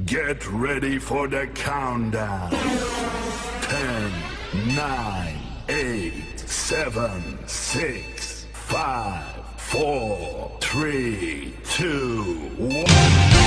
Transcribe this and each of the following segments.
Get ready for the countdown. 10, 9, 8, 7, 6, 5, 4, 3, 2, 1.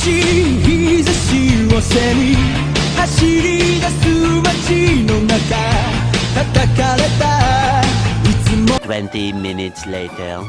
日差しを背に走り出す街の中叩かれたいつも20 minutes later.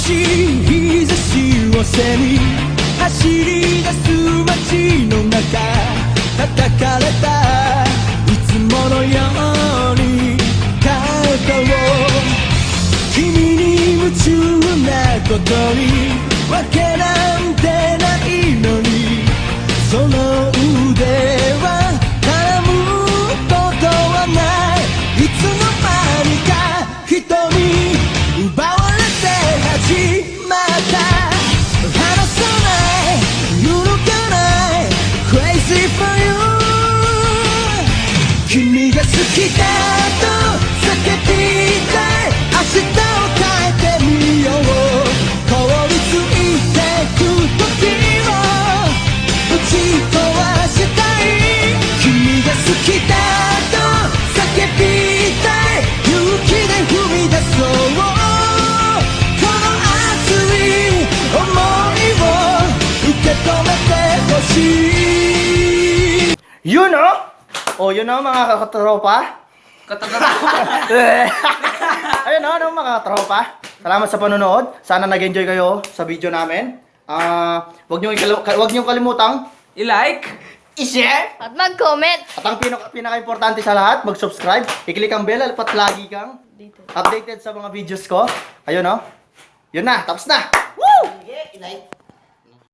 日差しを背に走り出す街の中叩かれたいつものように肩を君に夢中なことにわけなんてないのにその腕は絡むことはないいつの間にか瞳奪われて始まった離さない揺るがない Crazy for you 君が好きだと叫びたい明日を変え Yun oh! Oh, yun oh mga katropa. Ayun oh, mga katropa. Salamat sa panonood. Sana nag-enjoy kayo sa video namin. Wag niyo kalimutang I-like, I-share at mag-comment. at ang pinaka-importante sa lahat, mag-subscribe, i-click ang bell at lagi kang updated sa mga videos ko. Ayun oh. Yun na, tapos na. Woo! Okay, i-like.